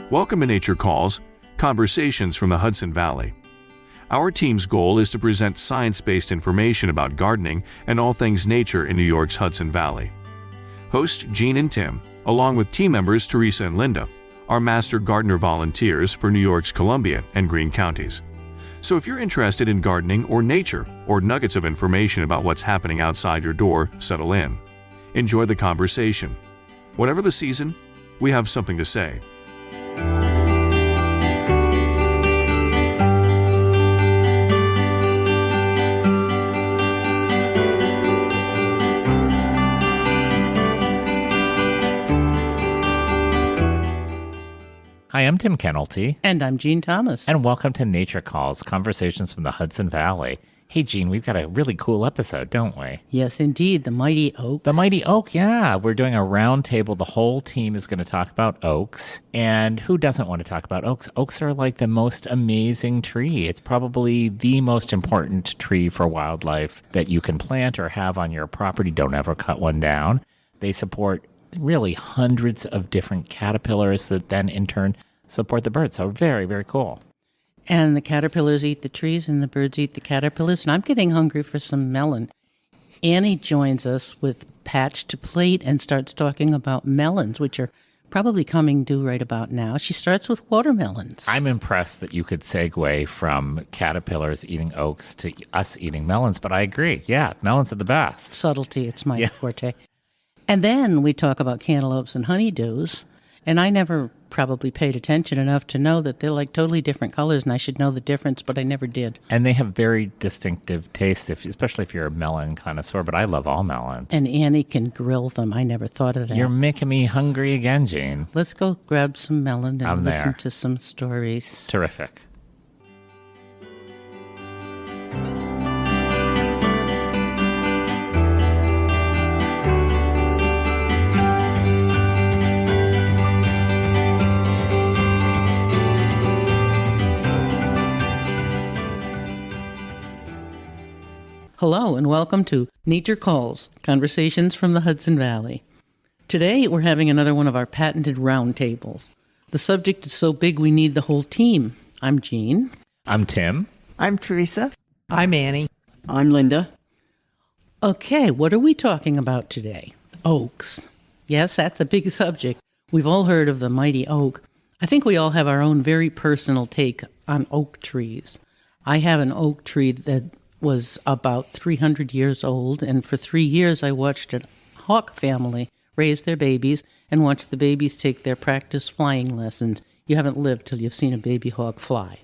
Welcome to Nature Calls, Conversations from the Hudson Valley. Our team's goal is to present science-based information about gardening and all things nature in New York's Hudson Valley. Hosts Jean and Tim, along with team members Teresa and Linda, are master gardener volunteers for New York's Columbia and Greene counties. So if you're interested in gardening or nature or nuggets of information about what's happening outside your door, settle in. Enjoy the conversation. Whatever the season, we have something to say. Hi, I'm Tim Kennelty. And I'm Jean Thomas. And welcome to Nature Calls, Conversations from the Hudson Valley. Hey, Jean, we've got a really cool episode, don't we? Yes, indeed. The mighty oak. The mighty oak, yeah. We're doing a round table. The whole team is going to talk about oaks. And who doesn't want to talk about oaks? Oaks are like the most amazing tree. It's probably the most important tree for wildlife that you can plant or have on your property. Don't ever cut one down. They support really hundreds of different caterpillars that then in turn support the birds. So very, very cool. And the caterpillars eat the trees and the birds eat the caterpillars. And I'm getting hungry for some melon. Annie joins us with Patch to Plate and starts talking about melons, which are probably coming due right about now. She starts with watermelons. I'm impressed that you could segue from caterpillars eating oaks to us eating melons, but I agree. Yeah, melons are the best. Subtlety, it's my forte. And then we talk about cantaloupes and honeydews. And I never probably paid attention enough to know that they're like totally different colors, and I should know the difference, but I never did. And they have very distinctive tastes, especially if you're a melon connoisseur, but I love all melons. And Annie can grill them. I never thought of that. You're making me hungry again, Jean. Let's go grab some melon and listen to some stories. Terrific. Hello and welcome to Nature Calls, Conversations from the Hudson Valley. Today we're having another one of our patented roundtables. The subject is so big we need the whole team. I'm Jean. I'm Tim. I'm Teresa. I'm Annie. I'm Linda. Okay, what are we talking about today? Oaks. Yes, that's a big subject. We've all heard of the mighty oak. I think we all have our own very personal take on oak trees. I have an oak tree that was about 300 years old, and for 3 years I watched a hawk family raise their babies and watch the babies take their practice flying lessons. You haven't lived till you've seen a baby hawk fly.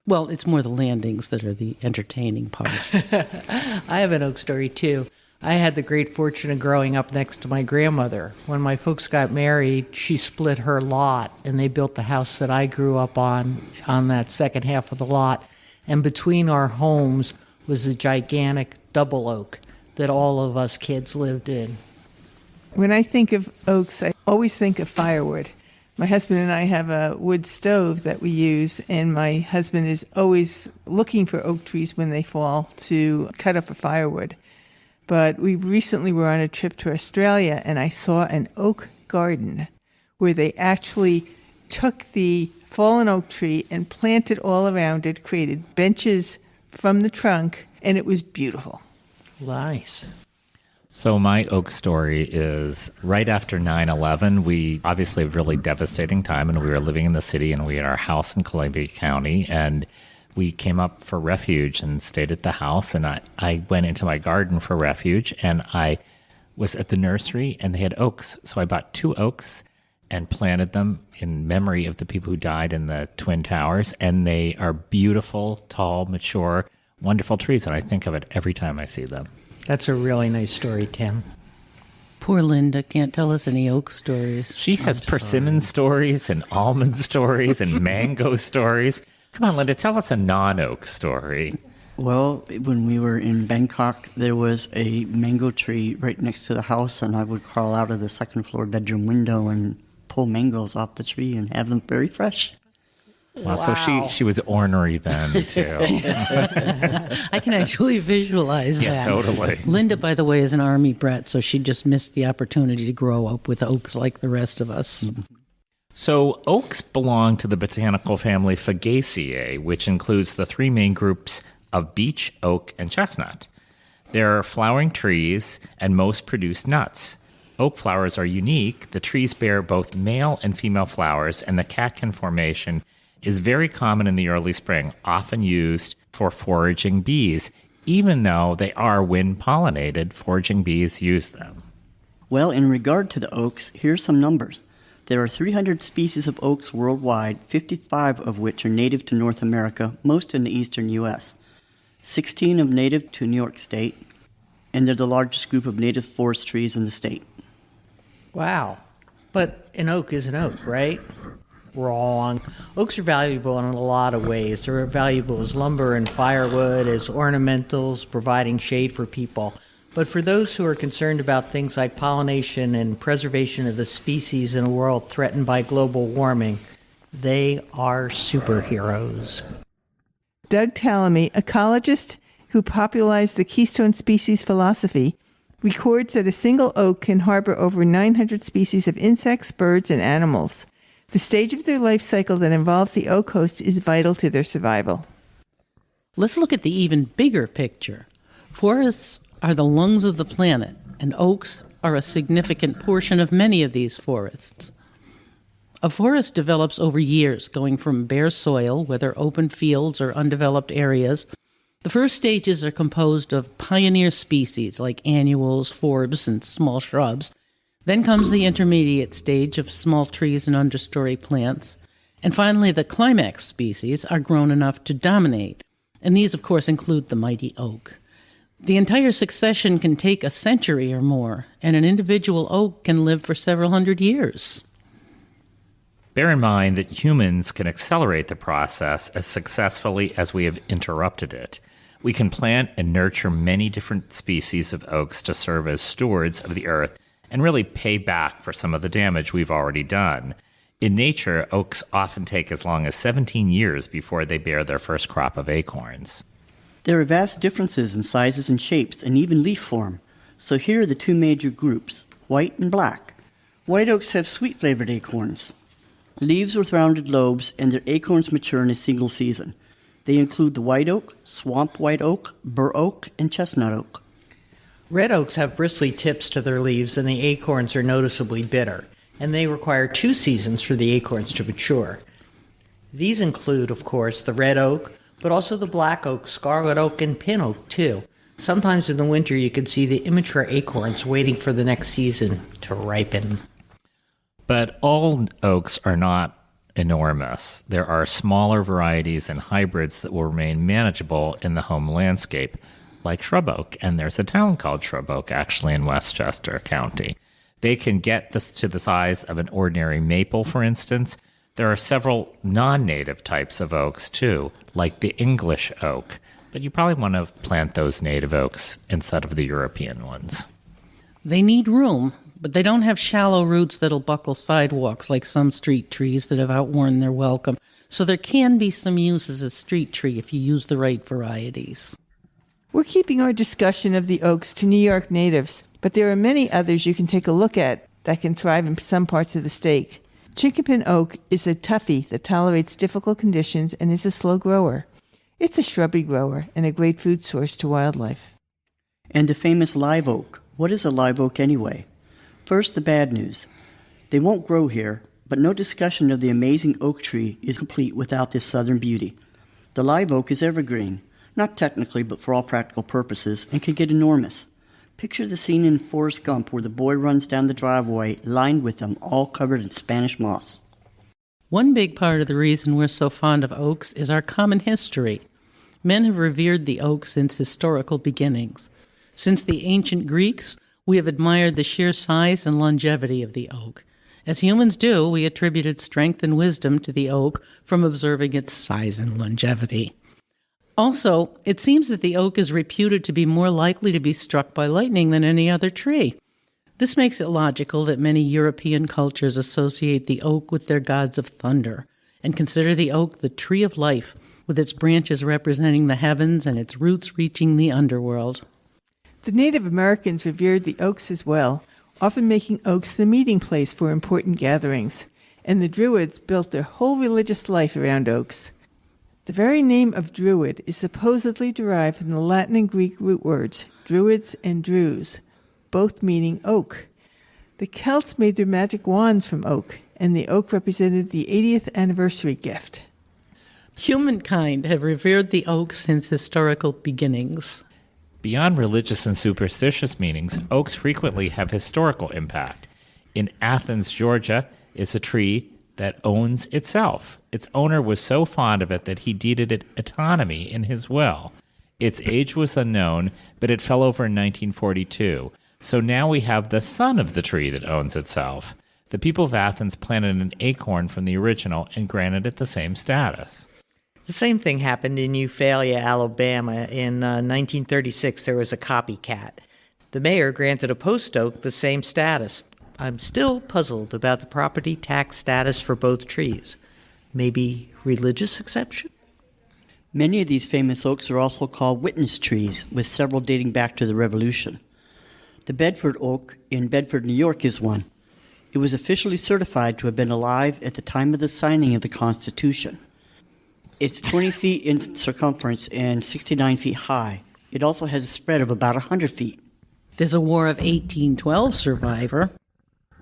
Well, it's more the landings that are the entertaining part. I have an oak story, too. I had the great fortune of growing up next to my grandmother. When my folks got married, she split her lot, and they built the house that I grew up on that second half of the lot. And between our homes was a gigantic double oak that all of us kids lived in. When I think of oaks, I always think of firewood. My husband and I have a wood stove that we use, and my husband is always looking for oak trees when they fall to cut up for firewood. But we recently were on a trip to Australia, and I saw an oak garden where they actually took the fallen oak tree and planted all around it, created benches from the trunk, and it was beautiful. Nice. So my oak story is right after 9/11, we obviously had a really devastating time, and we were living in the city, and we had our house in Columbia County, and we came up for refuge and stayed at the house, and I went into my garden for refuge, and I was at the nursery, and they had oaks. So I bought 2 oaks and planted them in memory of the people who died in the Twin Towers. And they are beautiful, tall, mature, wonderful trees. And I think of it every time I see them. That's a really nice story, Tim. Poor Linda can't tell us any oak stories. She has persimmon stories and almond stories and mango stories. Come on, Linda, tell us a non-oak story. Well, when we were in Bangkok, there was a mango tree right next to the house, and I would crawl out of the second floor bedroom window and pull mangoes off the tree and have them very fresh. Wow. So she was ornery then, too. I can actually visualize that. Yeah, totally. Linda, by the way, is an Army brat, so she just missed the opportunity to grow up with oaks like the rest of us. So oaks belong to the botanical family Fagaceae, which includes the three main groups of beech, oak, and chestnut. They're flowering trees, and most produce nuts. Oak flowers are unique. The trees bear both male and female flowers, and the catkin formation is very common in the early spring, often used for foraging bees. Even though they are wind-pollinated, foraging bees use them. Well, in regard to the oaks, here's some numbers. There are 300 species of oaks worldwide, 55 of which are native to North America, most in the eastern U.S. 16 are native to New York State, and they're the largest group of native forest trees in the state. Wow. But an oak is an oak, right? Wrong. Oaks are valuable in a lot of ways. They're valuable as lumber and firewood, as ornamentals, providing shade for people. But for those who are concerned about things like pollination and preservation of the species in a world threatened by global warming, they are superheroes. Doug Tallamy, ecologist who popularized the keystone species philosophy, records that a single oak can harbor over 900 species of insects, birds, and animals. The stage of their life cycle that involves the oak host is vital to their survival. Let's look at the even bigger picture. Forests are the lungs of the planet, and oaks are a significant portion of many of these forests. A forest develops over years, going from bare soil, whether open fields or undeveloped areas. The first stages are composed of pioneer species like annuals, forbs, and small shrubs. Then comes the intermediate stage of small trees and understory plants. And finally, the climax species are grown enough to dominate. And these, of course, include the mighty oak. The entire succession can take a century or more, and an individual oak can live for several hundred years. Bear in mind that humans can accelerate the process as successfully as we have interrupted it. We can plant and nurture many different species of oaks to serve as stewards of the earth and really pay back for some of the damage we've already done. In nature, oaks often take as long as 17 years before they bear their first crop of acorns. There are vast differences in sizes and shapes and even leaf form. So here are the two major groups, white and black. White oaks have sweet-flavored acorns. Leaves with rounded lobes, and their acorns mature in a single season. They include the white oak, swamp white oak, bur oak, and chestnut oak. Red oaks have bristly tips to their leaves, and the acorns are noticeably bitter, and they require 2 seasons for the acorns to mature. These include, of course, the red oak, but also the black oak, scarlet oak, and pin oak, too. Sometimes in the winter you can see the immature acorns waiting for the next season to ripen. But all oaks are not enormous. There are smaller varieties and hybrids that will remain manageable in the home landscape, like shrub oak, and there's a town called Shrub Oak actually in Westchester County. They can get this to the size of an ordinary maple, for instance. There are several non-native types of oaks, too, like the English oak, but you probably want to plant those native oaks instead of the European ones. They need room, but they don't have shallow roots that'll buckle sidewalks like some street trees that have outworn their welcome. So there can be some use as a street tree if you use the right varieties. We're keeping our discussion of the oaks to New York natives, but there are many others you can take a look at that can thrive in some parts of the state. Chinkapin oak is a toughie that tolerates difficult conditions and is a slow grower. It's a shrubby grower and a great food source to wildlife. And the famous live oak. What is a live oak anyway? First, the bad news. They won't grow here, but no discussion of the amazing oak tree is complete without this southern beauty. The live oak is evergreen, not technically, but for all practical purposes, and can get enormous. Picture the scene in Forrest Gump where the boy runs down the driveway, lined with them, all covered in Spanish moss. One big part of the reason we're so fond of oaks is our common history. Men have revered the oak since historical beginnings. Since the ancient Greeks, we have admired the sheer size and longevity of the oak. As humans do, we attributed strength and wisdom to the oak from observing its size and longevity. Also, it seems that the oak is reputed to be more likely to be struck by lightning than any other tree. This makes it logical that many European cultures associate the oak with their gods of thunder and consider the oak the tree of life, with its branches representing the heavens and its roots reaching the underworld. The Native Americans revered the oaks as well, often making oaks the meeting place for important gatherings. and the Druids built their whole religious life around oaks. The very name of Druid is supposedly derived from the Latin and Greek root words Druids and Druze, both meaning oak. The Celts made their magic wands from oak, and the oak represented the 80th anniversary gift. Humankind have revered the oak since historical beginnings. Beyond religious and superstitious meanings, oaks frequently have historical impact. In Athens, Georgia, is a tree that owns itself. Its owner was so fond of it that he deeded it autonomy in his will. Its age was unknown, but it fell over in 1942. So now we have the son of the tree that owns itself. The people of Athens planted an acorn from the original and granted it the same status. The same thing happened in Eufaula, Alabama. In 1936, there was a copycat. The mayor granted a post oak the same status. I'm still puzzled about the property tax status for both trees. Maybe religious exception? Many of these famous oaks are also called witness trees, with several dating back to the Revolution. The Bedford oak in Bedford, New York is one. It was officially certified to have been alive at the time of the signing of the Constitution. It's 20 feet in circumference and 69 feet high. It also has a spread of about 100 feet. There's a War of 1812 survivor,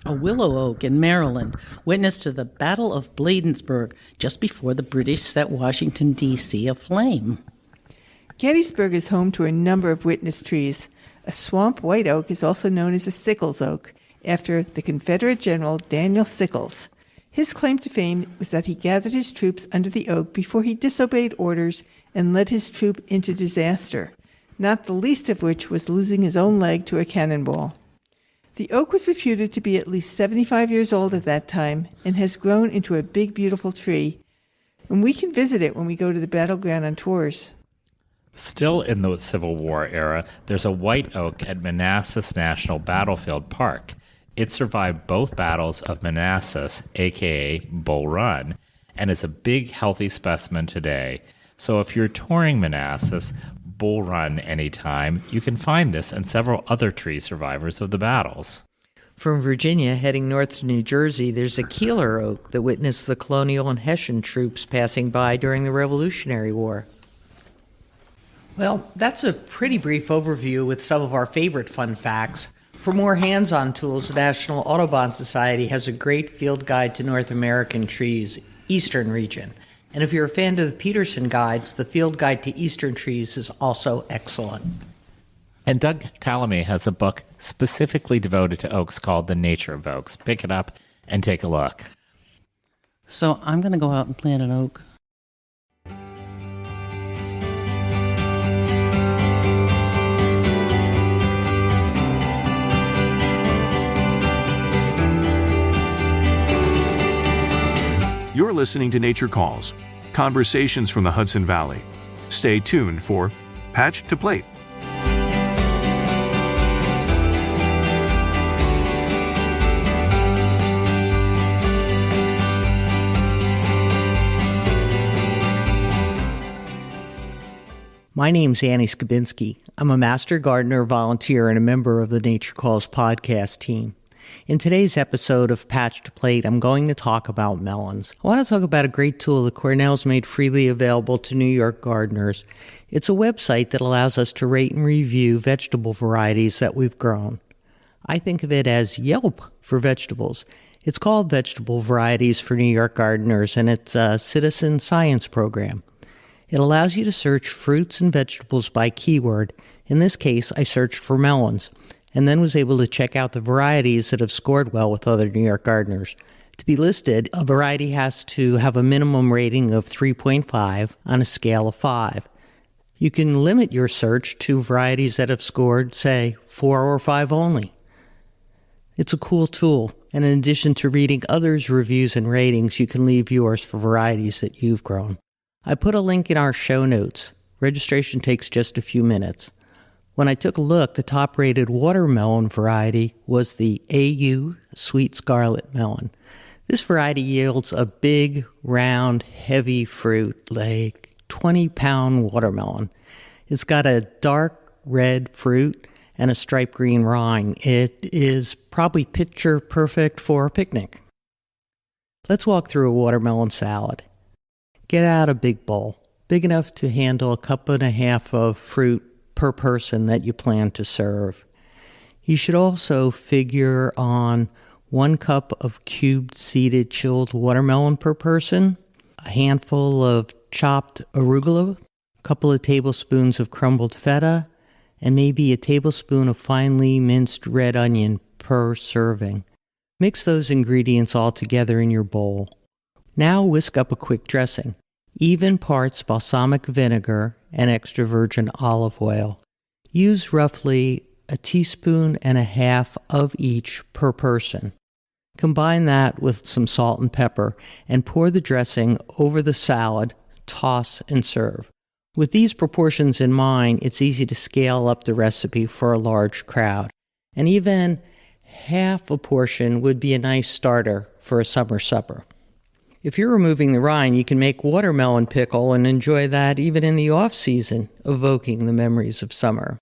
a willow oak in Maryland, witness to the Battle of Bladensburg just before the British set Washington, D.C. aflame. Gettysburg is home to a number of witness trees. A swamp white oak is also known as a Sickles oak, after the Confederate General Daniel Sickles. His claim to fame was that he gathered his troops under the oak before he disobeyed orders and led his troop into disaster, not the least of which was losing his own leg to a cannonball. The oak was reputed to be at least 75 years old at that time and has grown into a big, beautiful tree. And we can visit it when we go to the battleground on tours. Still in the Civil War era, there's a white oak at Manassas National Battlefield Park. It survived both battles of Manassas, a.k.a. Bull Run, and is a big, healthy specimen today. So if you're touring Manassas, Bull Run anytime, you can find this and several other tree survivors of the battles. From Virginia, heading north to New Jersey, there's a Keeler oak that witnessed the Colonial and Hessian troops passing by during the Revolutionary War. Well, that's a pretty brief overview with some of our favorite fun facts. For more hands-on tools, the National Audubon Society has a great field guide to North American trees, Eastern region. And if you're a fan of the Peterson guides, the field guide to Eastern trees is also excellent. And Doug Tallamy has a book specifically devoted to oaks called The Nature of Oaks. Pick it up and take a look. So I'm going to go out and plant an oak. You're listening to Nature Calls, conversations from the Hudson Valley. Stay tuned for Patch to Plate. My name's Annie Skabinski. I'm a master gardener, volunteer, and a member of the Nature Calls podcast team. In today's episode of Patch to Plate, I'm going to talk about melons. I want to talk about a great tool that Cornell's made freely available to New York gardeners. It's a website that allows us to rate and review vegetable varieties that we've grown. I think of it as Yelp for vegetables. It's called Vegetable Varieties for New York Gardeners, and it's a citizen science program. It allows you to search fruits and vegetables by keyword. In this case, I searched for melons, and then was able to check out the varieties that have scored well with other New York gardeners. To be listed, a variety has to have a minimum rating of 3.5 on a scale of 5. You can limit your search to varieties that have scored, say, 4 or 5 only. It's a cool tool, and in addition to reading others' reviews and ratings, you can leave yours for varieties that you've grown. I put a link in our show notes. Registration takes just a few minutes. When I took a look, the top-rated watermelon variety was the AU Sweet Scarlet Melon. This variety yields a big, round, heavy fruit, like 20-pound watermelon. It's got a dark red fruit and a striped green rind. It is probably picture perfect for a picnic. Let's walk through a watermelon salad. Get out a big bowl, big enough to handle 1.5 cups of fruit per person that you plan to serve. You should also figure on 1 cup of cubed seeded chilled watermelon per person, a handful of chopped arugula, a couple of tablespoons of crumbled feta, and maybe a tablespoon of finely minced red onion per serving. Mix those ingredients all together in your bowl. Now whisk up a quick dressing. Even parts balsamic vinegar and extra virgin olive oil. Use roughly 1.5 teaspoons of each per person. Combine that with some salt and pepper and pour the dressing over the salad, toss and serve. With these proportions in mind, it's easy to scale up the recipe for a large crowd. And even half a portion would be a nice starter for a summer supper. If you're removing the rind, you can make watermelon pickle and enjoy that even in the off-season, evoking the memories of summer.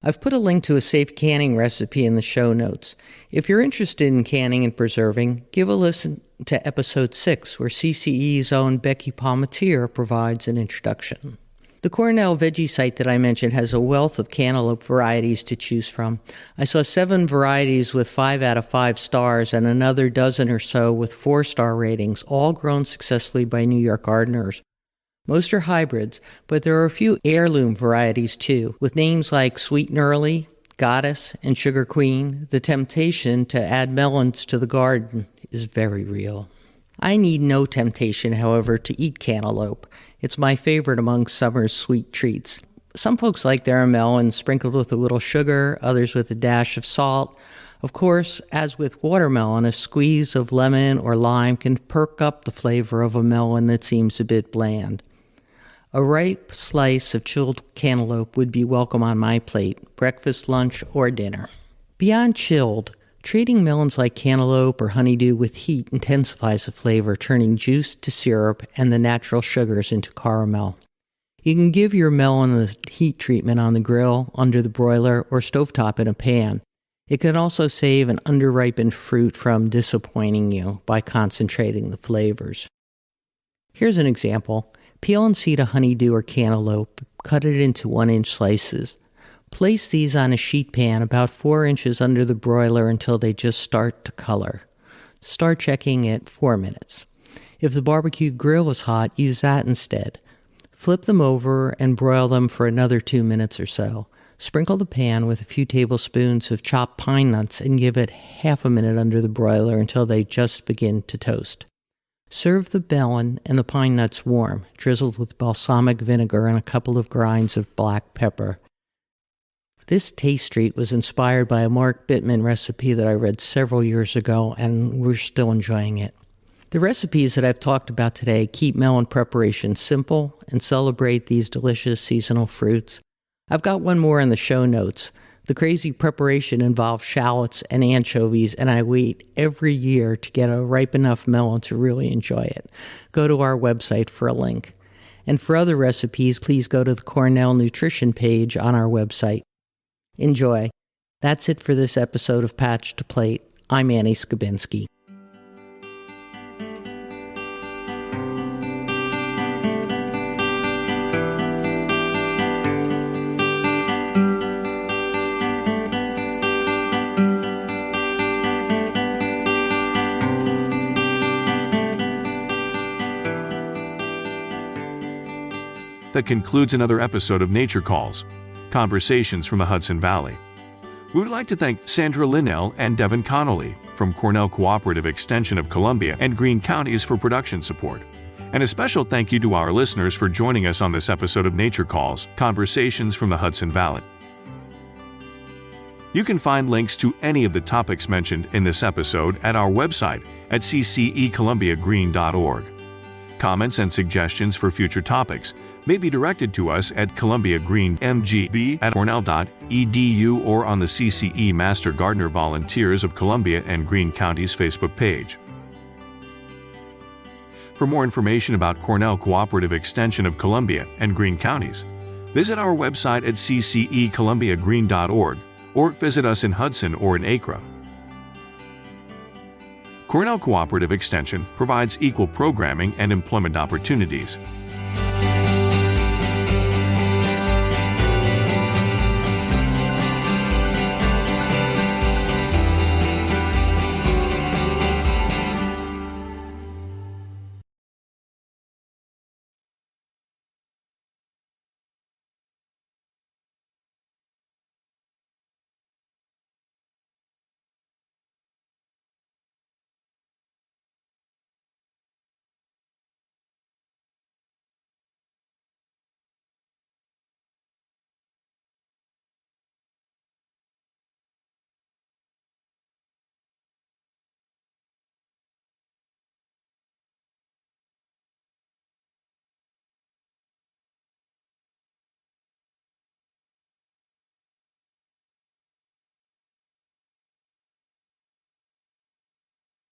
I've put a link to a safe canning recipe in the show notes. If you're interested in canning and preserving, give a listen to episode 6, where CCE's own Becky Palmatier provides an introduction. The Cornell veggie site that I mentioned has a wealth of cantaloupe varieties to choose from. I saw 7 varieties with 5 out of 5 stars and another dozen or so with 4-star ratings, all grown successfully by New York gardeners. Most are hybrids, but there are a few heirloom varieties too, with names like Sweet and Early, Goddess, and Sugar Queen. The temptation to add melons to the garden is very real. I need no temptation, however, to eat cantaloupe. It's my favorite among summer's sweet treats. Some folks like their melons sprinkled with a little sugar, others with a dash of salt. Of course, as with watermelon, a squeeze of lemon or lime can perk up the flavor of a melon that seems a bit bland. A ripe slice of chilled cantaloupe would be welcome on my plate, breakfast, lunch, or dinner. Beyond chilled, treating melons like cantaloupe or honeydew with heat intensifies the flavor, turning juice to syrup and the natural sugars into caramel. You can give your melon a heat treatment on the grill, under the broiler, or stovetop in a pan. It can also save an underripened fruit from disappointing you by concentrating the flavors. Here's an example. Peel and seed a honeydew or cantaloupe, cut it into 1-inch slices. Place these on a sheet pan about 4 inches under the broiler until they just start to color. Start checking at 4 minutes. If the barbecue grill is hot, use that instead. Flip them over and broil them for another 2 minutes or so. Sprinkle the pan with a few tablespoons of chopped pine nuts and give it half a minute under the broiler until they just begin to toast. Serve the melon and the pine nuts warm, drizzled with balsamic vinegar and a couple of grinds of black pepper. This taste treat was inspired by a Mark Bittman recipe that I read several years ago, and we're still enjoying it. The recipes that I've talked about today keep melon preparation simple and celebrate these delicious seasonal fruits. I've got one more in the show notes. The crazy preparation involves shallots and anchovies, and I wait every year to get a ripe enough melon to really enjoy it. Go to our website for a link. And for other recipes, please go to the Cornell Nutrition page on our website. Enjoy. That's it for this episode of Patch to Plate. I'm Annie Skabinski. That concludes another episode of Nature Calls, Conversations from the Hudson Valley. We would like to thank Sandra Linnell and Devin Connolly from Cornell Cooperative Extension of Columbia and Greene Counties for production support. And a special thank you to our listeners for joining us on this episode of Nature Calls, Conversations from the Hudson Valley. You can find links to any of the topics mentioned in this episode at our website at ccecolumbiagreen.org. Comments and suggestions for future topics may be directed to us at columbiagreenmgb@cornell.edu or on the CCE Master Gardener Volunteers of Columbia and Greene Counties Facebook page. For more information about Cornell Cooperative Extension of Columbia and Greene Counties, visit our website at ccecolumbiagreen.org or visit us in Hudson or in Acre. Cornell Cooperative Extension provides equal programming and employment opportunities.